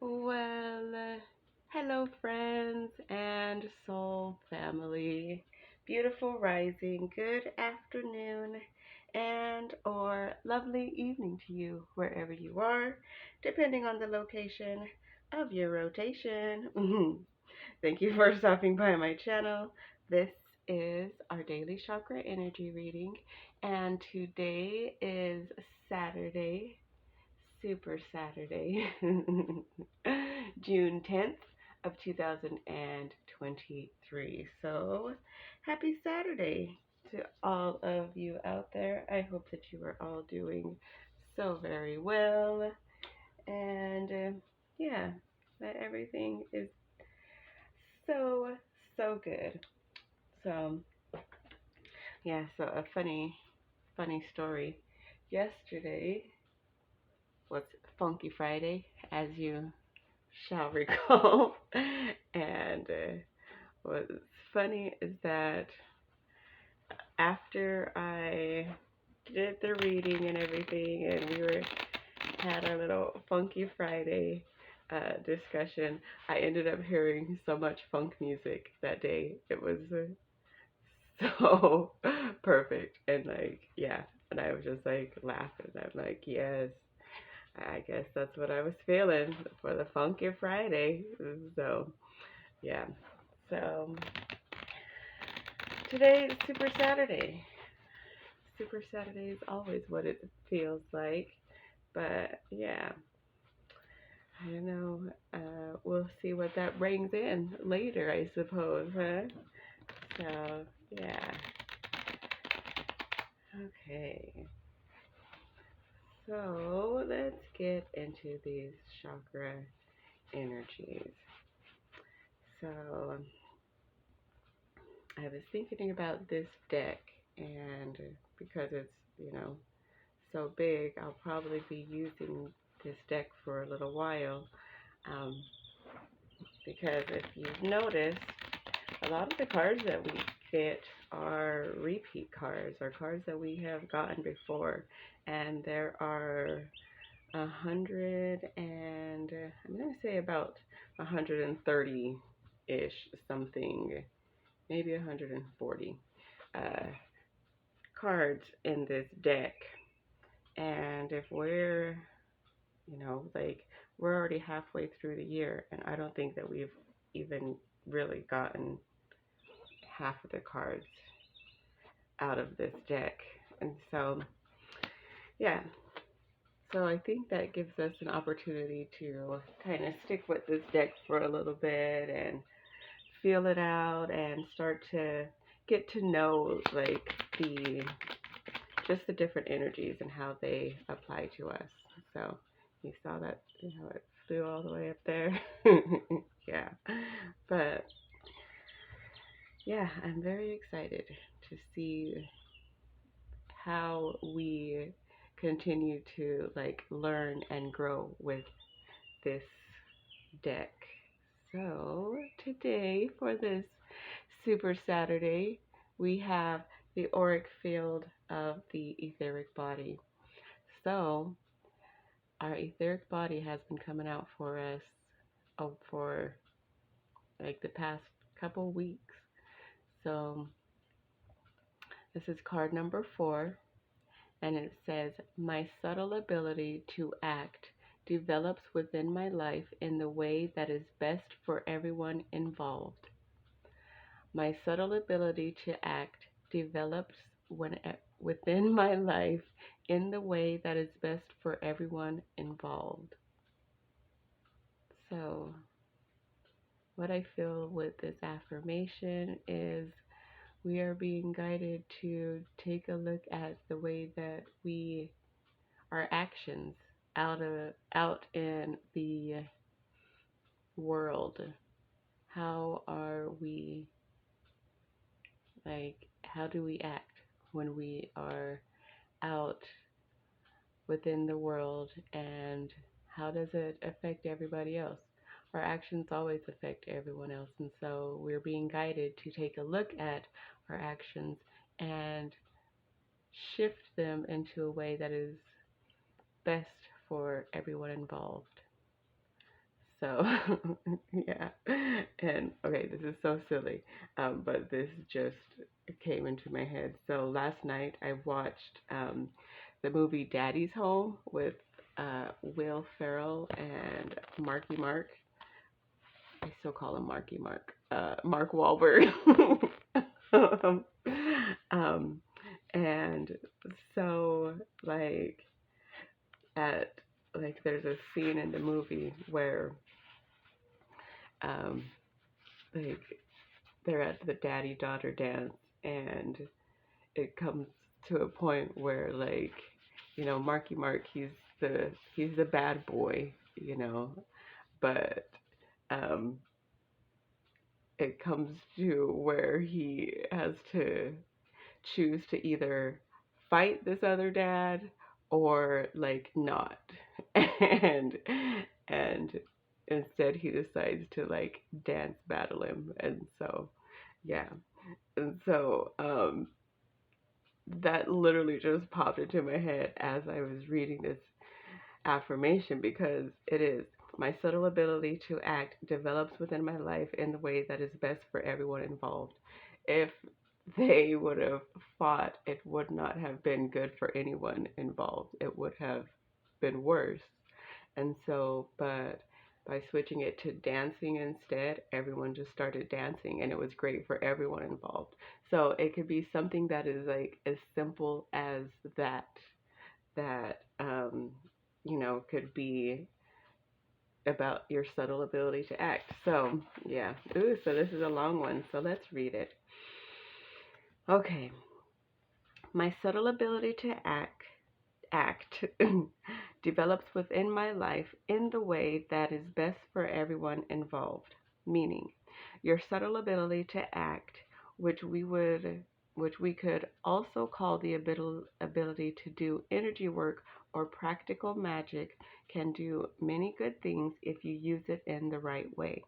Well, hello, friends and soul family. Beautiful rising, good afternoon, and or lovely evening to you wherever you are, depending on the location of your rotation. Thank you for stopping by my channel. This is our daily chakra energy reading, and today is Saturday, Super Saturday, June 10th of 2023. So, happy Saturday to all of you out there. I hope that you are all doing so very well and yeah, that everything is so so good. So, yeah, so a funny story. Yesterday was Funky Friday, as you shall recall. And what's funny is that after I did the reading and everything, and we were had our little Funky Friday discussion, I ended up hearing so much funk music that day. It was so perfect, and like yeah, and I was just like laughing. I'm like, yes, I guess that's what I was feeling for the Funky Friday. So yeah. So today is Super Saturday. Super Saturday is always what it feels like. But yeah, I don't know. We'll see what that brings in later, I suppose, huh? So yeah. Okay. So let's get into these chakra energies. So I was thinking about this deck, and because it's, so big, I'll probably be using this deck for a little while. Um, because if you've noticed, a lot of the cards that we get are repeat cards, or cards that we have gotten before. And there are 100 and I'm going to say about 130-ish something, maybe 140 uh, cards in this deck. And if like we're already halfway through the year, and I don't think that we've even really gotten half of the cards out of this deck. And so, yeah, so I think that gives us an opportunity to kind of stick with this deck for a little bit and feel it out and start to get to know like the just the different energies and how they apply to us. So you saw that, it flew all the way up there. Yeah. But yeah, I'm very excited to see how we continue to like learn and grow with this deck. So today for this Super Saturday, we have the auric field of the etheric body. So our etheric body has been coming out for us for like the past couple weeks. So this is card number 4, and it says, my subtle ability to act develops within my life in the way that is best for everyone involved. My subtle ability to act develops within my life in the way that is best for everyone involved. So, what I feel with this affirmation is we are being guided to take a look at the way that our actions out in the world. How are we, like, how do we act when we are out within the world, and how does it affect everybody else? Our actions always affect everyone else, and so we're being guided to take a look at our actions and shift them into a way that is best for everyone involved. So, yeah. And okay, this is so silly, but this just came into my head. So last night I watched the movie Daddy's Home with Will Ferrell and Marky Mark. I still call him Marky Mark. Mark Wahlberg. um, um, and so like at like there's a scene in the movie where um like they're at the daddy daughter dance, and it comes to a point where like Marky Mark, he's the bad boy, but um it comes to where he has to choose to either fight this other dad or like not. And and instead he decides to like dance battle him. And so yeah. And so that literally just popped into my head as I was reading this affirmation, because it is: my subtle ability to act develops within my life in the way that is best for everyone involved. If they would have fought, it would not have been good for anyone involved. It would have been worse. And so, but by switching it to dancing instead, everyone just started dancing, and it was great for everyone involved. So it could be something that is like as simple as that, that could be about your subtle ability to act. So yeah. Ooh, so this is a long one, so let's read it. Okay. My subtle ability to act develops within my life in the way that is best for everyone involved. Meaning, your subtle ability to act, which we could also call the ability to do energy work or practical magic, can do many good things if you use it in the right way.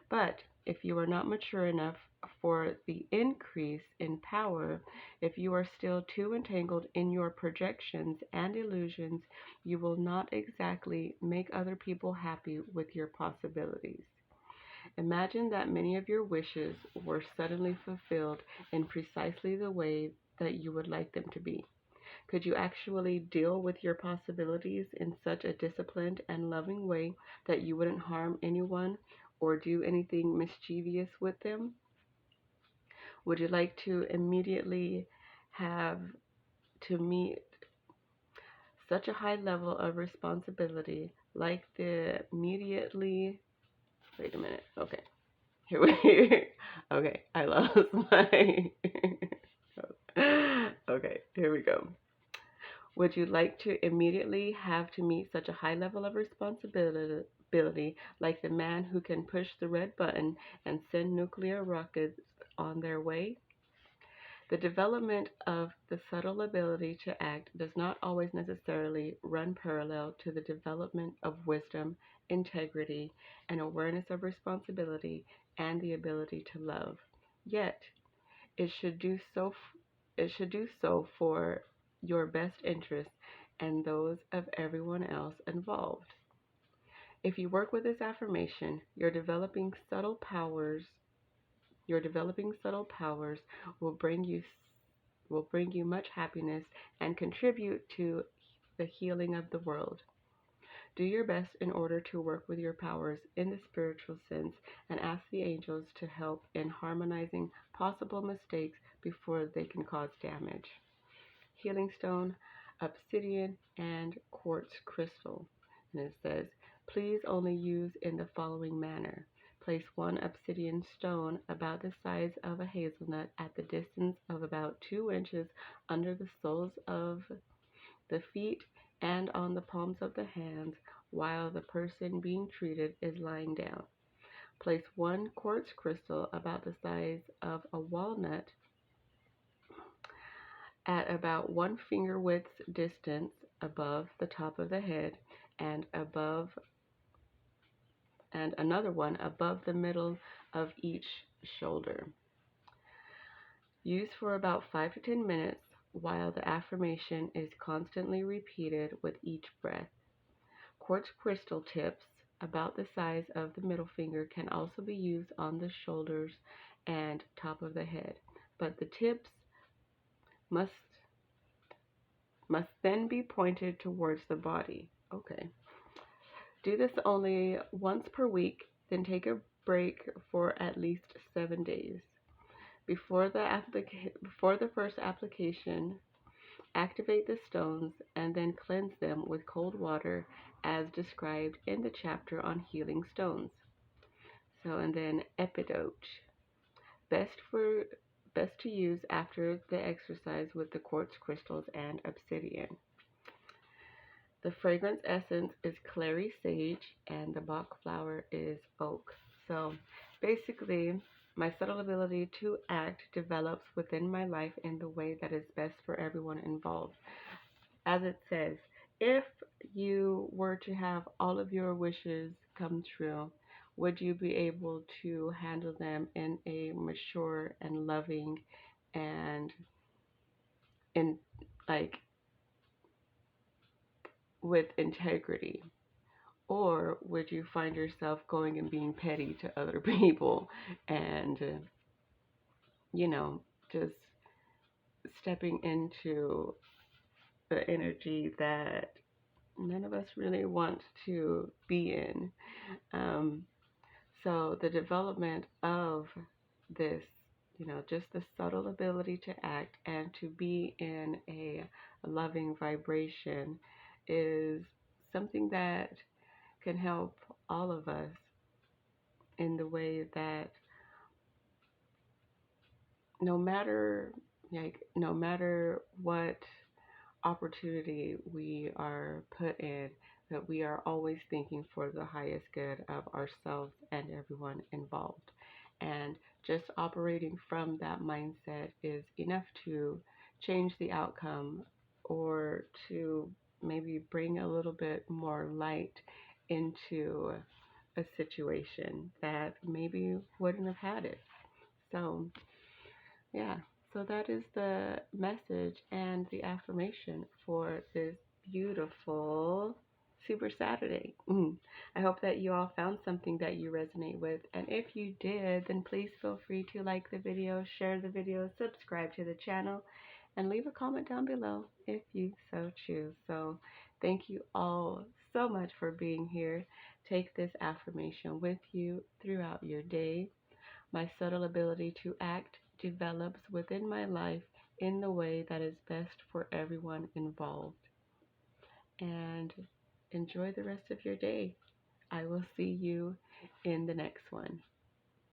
But if you are not mature enough for the increase in power, if you are still too entangled in your projections and illusions, you will not exactly make other people happy with your possibilities. Imagine that many of your wishes were suddenly fulfilled in precisely the way that you would like them to be. Could you actually deal with your possibilities in such a disciplined and loving way that you wouldn't harm anyone or do anything mischievous with them? Would you like to immediately have to meet such a high level of responsibility like the immediately wait a minute. Okay. Here we okay, I lost my okay, here we go. Would you like to immediately have to meet such a high level of responsibility like the man who can push the red button and send nuclear rockets on their way? The development of the subtle ability to act does not always necessarily run parallel to the development of wisdom, integrity, and awareness of responsibility and the ability to love. Yet, it should do so for your best interests and those of everyone else involved. If you work with this affirmation, your developing subtle powers will bring you much happiness and contribute to the healing of the world. Do your best in order to work with your powers in the spiritual sense and ask the angels to help in harmonizing possible mistakes before they can cause damage. Healing stone, obsidian, and quartz crystal. And it says, please only use in the following manner. Place one obsidian stone about the size of a hazelnut at the distance of about 2 inches under the soles of the feet and on the palms of the hands while the person being treated is lying down. Place one quartz crystal about the size of a walnut at about 1 finger width distance above the top of the head and another one above the middle of each shoulder. Use for about 5 to 10 minutes while the affirmation is constantly repeated with each breath. Quartz crystal tips about the size of the middle finger, can also be used on the shoulders and top of the head, but the tips must then be pointed towards the body. Okay. Do this only once per week, then take a break for at least 7 days. Before the first application, activate the stones and then cleanse them with cold water as described in the chapter on healing stones. So, and then epidote. Best for best to use after the exercise with the quartz crystals and obsidian. The fragrance essence is clary sage and the Bach flower is oak. So basically, my subtle ability to act develops within my life in the way that is best for everyone involved. As it says, if you were to have all of your wishes come true, would you be able to handle them in a mature and loving and in like with integrity? Or would you find yourself going and being petty to other people and, you know, just stepping into the energy that none of us really want to be in? Um, so the development of this, just the subtle ability to act and to be in a loving vibration is something that can help all of us in the way that no matter no matter what opportunity we are put in, that we are always thinking for the highest good of ourselves and everyone involved. And just operating from that mindset is enough to change the outcome or to maybe bring a little bit more light into a situation that maybe wouldn't have had it. So, yeah, so that is the message and the affirmation for this beautiful Super Saturday. I hope that you all found something that you resonate with. And if you did, then please feel free to like the video, share the video, subscribe to the channel, and leave a comment down below if you so choose. So thank you all so much for being here. Take this affirmation with you throughout your day. My subtle ability to act develops within my life in the way that is best for everyone involved. And enjoy the rest of your day. I will see you in the next one.